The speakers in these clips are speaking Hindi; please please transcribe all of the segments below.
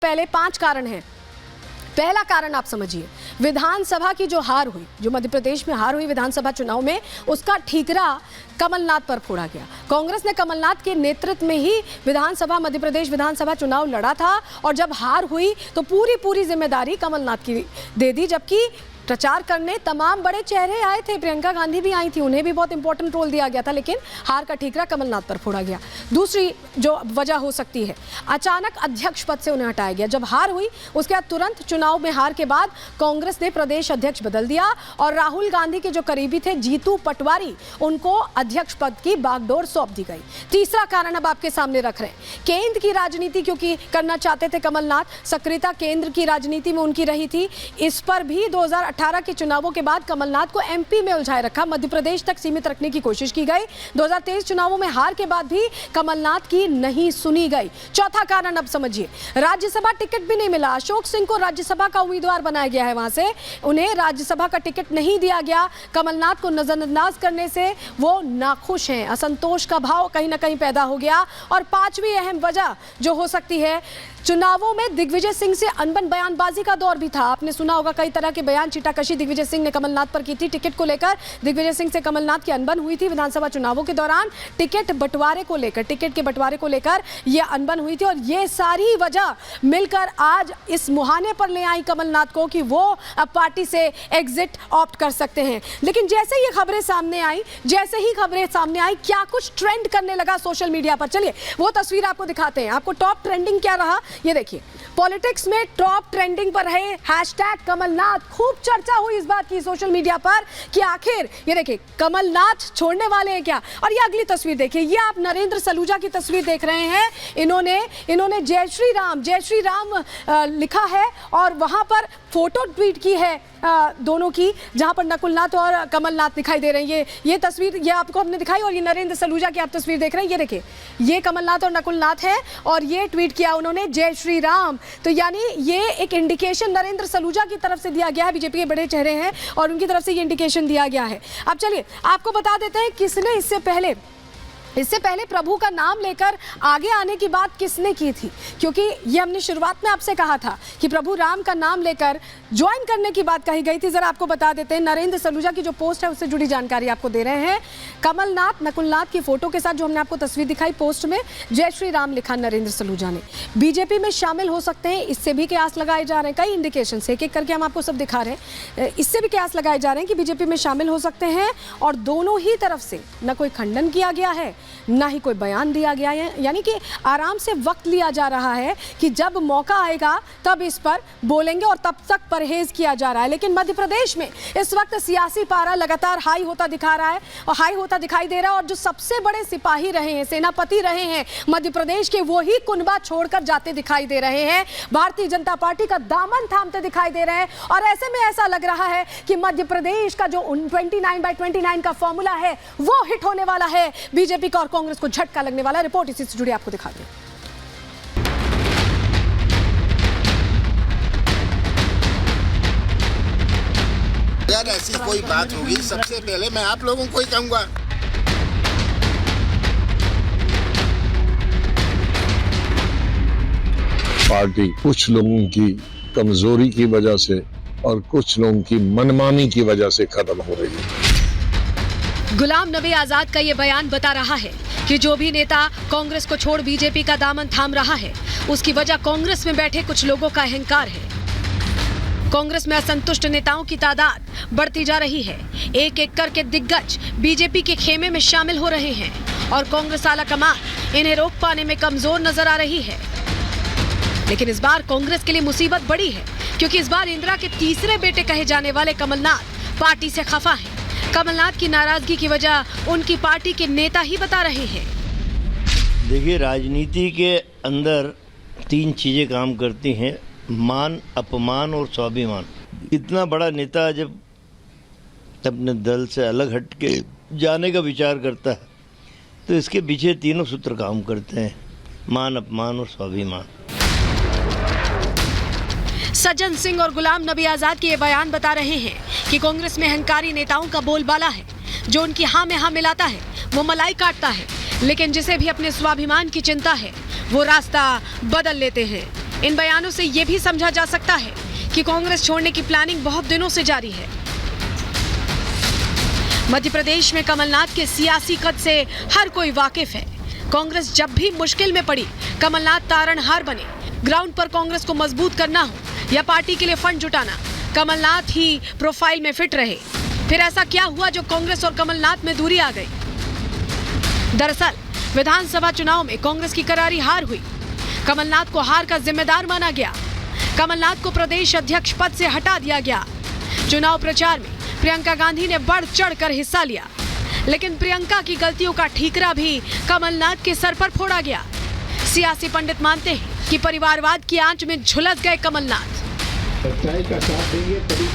पहले 5 कारण हैं। पहला कारण आप समझिए, विधानसभा की जो हार हुई, जो मध्य प्रदेश में हार हुई विधानसभा चुनाव में, उसका ठीकरा कमलनाथ पर फोड़ा गया। कांग्रेस ने कमलनाथ के नेतृत्व में ही मध्य प्रदेश विधानसभा चुनाव लड़ा था और जब हार हुई तो पूरी जिम्मेदारी कमलनाथ की दे दी, जबकि प्रचार करने तमाम बड़े चेहरे आए थे, प्रियंका गांधी भी आई थी, उन्हें भी बहुत इंपॉर्टेंट रोल दिया गया था, लेकिन हार का ठीकरा कमलनाथ पर फोड़ा गया। दूसरी जो वजह हो सकती है, अचानक अध्यक्ष पद से उन्हें हटाया गया। जब हार हुई उसके बाद तुरंत चुनाव में हार के बाद कांग्रेस ने प्रदेश अध्यक्ष बदल दिया और राहुल गांधी के जो करीबी थे जीतू पटवारी, उनको अध्यक्ष पद की बागडोर सौंप दी गई। तीसरा कारण अब आपके सामने रख रहे हैं, केंद्र की राजनीति क्योंकि करना चाहते थे कमलनाथ, सक्रियता केंद्र की राजनीति में उनकी रही थी। इस पर भी 2018 के चुनावों के बाद कमलनाथ को एमपी में उलझाए रखा, मध्य प्रदेश तक सीमित रखने की कोशिश की गई। 2023 चुनावों में हार के बाद भी कमलनाथ की नहीं सुनी गई। चौथा कारण अब समझिए, राज्यसभा टिकट भी नहीं मिला। अशोक सिंह को राज्यसभा का उम्मीदवार बनाया गया है, वहां से उन्हें राज्यसभा का टिकट नहीं दिया गया। कमलनाथ को नजरअंदाज करने से वो नाखुश हैं, असंतोष का भाव कहीं ना कहीं पैदा हो गया। और पांचवी अहम वजह जो हो सकती है, चुनावों में दिग्विजय सिंह से अनबन बयानबाजी का दौर भी था। आपने सुना होगा कई तरह के बयान, चीटाकशी दिग्विजय सिंह ने कमलनाथ पर की थी। टिकट को लेकर दिग्विजय सिंह से कमलनाथ की अनबन हुई थी विधानसभा चुनावों के दौरान। टिकट के बंटवारे को लेकर यह अनबन हुई थी और ये सारी वजह मिलकर आज इस मुहाने पर ले आई कमलनाथ को कि वो अब पार्टी से एग्जिट ऑप्ट कर सकते हैं। लेकिन जैसे ही खबरें सामने आई, क्या कुछ ट्रेंड करने लगा सोशल मीडिया पर। चलिए वो तस्वीर आपको दिखाते हैं। आपको टॉप ट्रेंडिंग क्या रहा ये देखिए। पॉलिटिक्स में टॉप ट्रेंडिंग पर रहे हैशटैग कमलनाथ। खूब चर्चा हुई इस बात की सोशल मीडिया पर कि आखिर ये देखिए कमलनाथ छोड़ने वाले हैं क्या। और ये अगली तस्वीर देखिए, ये आप नरेंद्र सलूजा की तस्वीर देख रहे हैं। इन्होंने जय श्री राम लिखा है और वहां पर फोटो ट्वीट की है दोनों की, जहां पर नकुलनाथ और कमलनाथ दिखाई दे रहे हैं। ये तस्वीर ये आपको हमने दिखाई और ये नरेंद्र सलूजा की आप तस्वीर देख रहे हैं। ये देखिए, ये कमलनाथ और नकुलनाथ है और ये ट्वीट किया उन्होंने जय श्री राम। तो यानी ये एक इंडिकेशन नरेंद्र सलूजा की तरफ से दिया गया है, बीजेपी के बड़े चेहरे हैं और उनकी तरफ से ये इंडिकेशन दिया गया है। अब चलिए आपको बता देते हैं किसने इससे पहले प्रभु का नाम लेकर आगे आने की बात किसने की थी, क्योंकि ये हमने शुरुआत में आपसे कहा था कि प्रभु राम का नाम लेकर ज्वाइन करने की बात कही गई थी। जरा आपको बता देते हैं, नरेंद्र सलूजा की जो पोस्ट है उससे जुड़ी जानकारी आपको दे रहे हैं। कमलनाथ नकुलनाथ की फोटो के साथ जो हमने आपको तस्वीर दिखाई, पोस्ट में जय श्री राम लिखा नरेंद्र सलूजा ने। बीजेपी में शामिल हो सकते हैं, इससे भी कयास लगाए जा रहे हैं। कई इंडिकेशन एक एक करके हम आपको सब दिखा रहे हैं, इससे भी कयास लगाए जा रहे हैं कि बीजेपी में शामिल हो सकते हैं। और दोनों ही तरफ से न कोई खंडन किया गया है, ना ही कोई बयान दिया गया है, यानी कि आराम से वक्त लिया जा रहा है कि जब मौका आएगा तब इस पर बोलेंगे और तब तक परहेज किया जा रहा है। लेकिन मध्य प्रदेश में इस वक्त सियासी पारा लगातार हाई होता दिखा रहा है और हाई होता दिखाई दे रहा है। और जो सबसे बड़े सिपाही रहे हैं, सेनापति रहे हैं मध्य प्रदेश के, वो ही कुनबा छोड़कर जाते दिखाई दे रहे हैं, भारतीय जनता पार्टी का दामन थामते दिखाई दे रहे हैं। और ऐसे में ऐसा लग रहा है कि मध्य प्रदेश का जो 29/29 का फॉर्मूला है वो हिट होने वाला है, बीजेपी का और कांग्रेस को झटका लगने वाला। रिपोर्ट इसी से जुड़ी आपको दिखा दें। अगर ऐसी कोई बात होगी, सबसे पहले मैं आप लोगों को ही कहूंगा। पार्टी कुछ लोगों की कमजोरी की वजह से और कुछ लोगों की मनमानी की वजह से खत्म हो रही है। गुलाम नबी आजाद का ये बयान बता रहा है कि जो भी नेता कांग्रेस को छोड़ बीजेपी का दामन थाम रहा है, उसकी वजह कांग्रेस में बैठे कुछ लोगों का अहंकार है। कांग्रेस में असंतुष्ट नेताओं की तादाद बढ़ती जा रही है। एक एक करके दिग्गज बीजेपी के खेमे में शामिल हो रहे हैं और कांग्रेस आला कमान इन्हें रोक पाने में कमजोर नजर आ रही है। लेकिन इस बार कांग्रेस के लिए मुसीबत बड़ी है, क्योंकि इस बार इंदिरा के तीसरे बेटे कहे जाने वाले कमलनाथ पार्टी से खफा हैं। कमलनाथ की नाराजगी की वजह उनकी पार्टी के नेता ही बता रहे हैं। देखिए, राजनीति के अंदर 3 चीजें काम करती हैं, मान, अपमान और स्वाभिमान। इतना बड़ा नेता जब अपने दल से अलग हट के जाने का विचार करता है तो इसके पीछे 3 सूत्र काम करते हैं, मान, अपमान और स्वाभिमान। सज्जन सिंह और गुलाम नबी आजाद के ये बयान बता रहे हैं कि कांग्रेस में अहंकारी नेताओं का बोलबाला है, जो उनकी हाँ में हाँ मिलाता है वो मलाई काटता है, लेकिन जिसे भी अपने स्वाभिमान की चिंता है वो रास्ता बदल लेते हैं। इन बयानों से यह भी समझा जा सकता है कि कांग्रेस छोड़ने की प्लानिंग बहुत दिनों से जारी है। मध्य प्रदेश में कमलनाथ के सियासी कद से हर कोई वाकिफ है। कांग्रेस जब भी मुश्किल में पड़ी, कमलनाथ तारणहार बने। ग्राउंड पर कांग्रेस को मजबूत करना हो या पार्टी के लिए फंड जुटाना, कमलनाथ ही प्रोफाइल में फिट रहे। फिर ऐसा क्या हुआ जो कांग्रेस और कमलनाथ में दूरी आ गई? दरअसल विधानसभा चुनाव में कांग्रेस की करारी हार हुई। कमलनाथ को हार का जिम्मेदार माना गया। कमलनाथ को प्रदेश अध्यक्ष पद से हटा दिया गया। चुनाव प्रचार में प्रियंका गांधी ने बढ़ चढ़कर हिस्सा लिया, लेकिन प्रियंका की गलतियों का ठीकरा भी कमलनाथ के सर पर फोड़ा गया। सियासी पंडित मानते हैं कि परिवारवाद की आंच में झुलस गए कमलनाथ।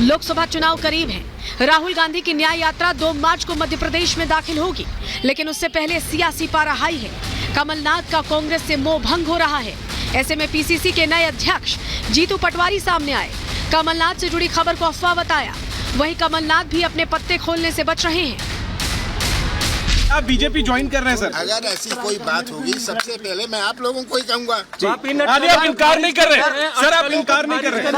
लोकसभा चुनाव करीब है। राहुल गांधी की न्याय यात्रा 2 मार्च को मध्य प्रदेश में दाखिल होगी, लेकिन उससे पहले सियासी पारा हाई है। कमलनाथ का कांग्रेस से मोह भंग हो रहा है। ऐसे में पीसीसी के नए अध्यक्ष जीतू पटवारी सामने आए। कमलनाथ से जुड़ी खबर को अफवाह बताया। वहीं कमलनाथ भी अपने पत्ते खोलने से बच रहे हैं। आप बीजेपी ज्वाइन कर रहे हैं सर? अगर ऐसी कोई बात होगी, सबसे पहले मैं आप लोगों को ही कहूँगा। आप इनकार नहीं कर रहे सर, आप इनकार नहीं कर रहे।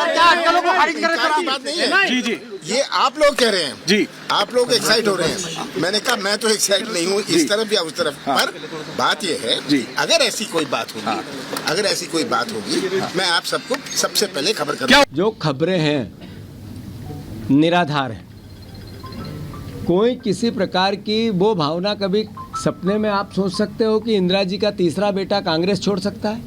इनकार की बात नहीं है जी जी, ये आप लोग कह रहे हैं जी, आप लोग एक्साइट हो रहे हैं। मैंने कहा मैं तो एक्साइट नहीं हूँ इस तरफ या उस तरफ। पर बात ये है जी, अगर ऐसी कोई बात होगी, अगर ऐसी कोई बात होगी, मैं आप सबको सबसे पहले खबर करूँगा। जो खबरें हैं निराधार है। कोई किसी प्रकार की वो भावना कभी सपने में आप सोच सकते हो कि इंदिरा जी का तीसरा बेटा कांग्रेस छोड़ सकता है?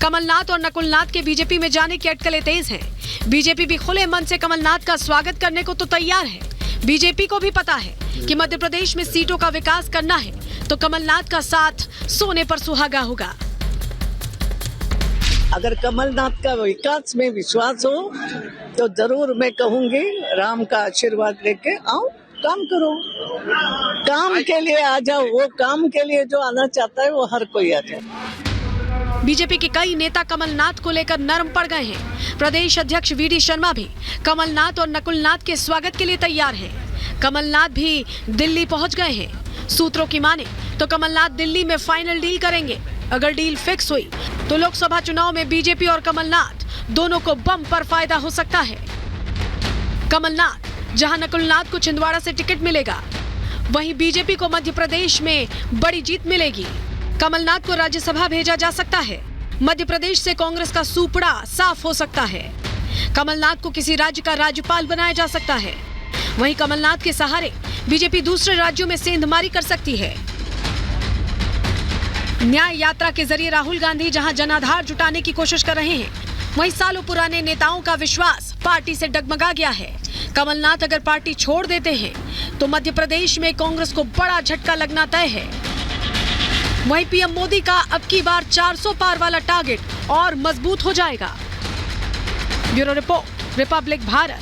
कमलनाथ और नकुलनाथ के बीजेपी में जाने की अटकलें तेज हैं। बीजेपी भी खुले मन से कमलनाथ का स्वागत करने को तो तैयार है। बीजेपी को भी पता है कि मध्य प्रदेश में सीटों का विकास करना है तो कमलनाथ का साथ सोने पर सुहागा होगा। अगर कमलनाथ का विकास में विश्वास हो तो जरूर मैं कहूंगी राम का आशीर्वाद लेके आओ, काम करो, काम के लिए आ जाओ। वो काम के लिए जो आना चाहता है वो हर कोई आ जाए। बीजेपी के कई नेता कमलनाथ को लेकर नरम पड़ गए हैं। प्रदेश अध्यक्ष वीडी शर्मा भी कमलनाथ और नकुलनाथ के स्वागत के लिए तैयार हैं। कमलनाथ भी दिल्ली पहुंच गए हैं। सूत्रों की माने तो कमलनाथ दिल्ली में फाइनल डील करेंगे। अगर डील फिक्स हुई तो लोकसभा चुनाव में बीजेपी और कमलनाथ दोनों को बम पर फायदा हो सकता है। कमलनाथ जहां नकुलनाथ को छिंदवाड़ा से टिकट मिलेगा, वहीं बीजेपी को मध्य प्रदेश में बड़ी जीत मिलेगी। कमलनाथ को राज्यसभा भेजा जा सकता है। मध्य प्रदेश से कांग्रेस का सूपड़ा साफ हो सकता है। कमलनाथ को किसी राज्य का राज्यपाल बनाया जा सकता है। वहीं कमलनाथ के सहारे बीजेपी दूसरे राज्यों में सेंधमारी कर सकती है। न्याय यात्रा के जरिए राहुल गांधी जहां जनाधार जुटाने की कोशिश कर रहे हैं, वहीं सालों पुराने नेताओं का विश्वास पार्टी से डगमगा गया है। कमलनाथ अगर पार्टी छोड़ देते हैं तो मध्य प्रदेश में कांग्रेस को बड़ा झटका लगना तय है। वहीं पीएम मोदी का अब की बार 400 पार वाला टारगेट और मजबूत हो जाएगा। Bureau report, Republic Bharat.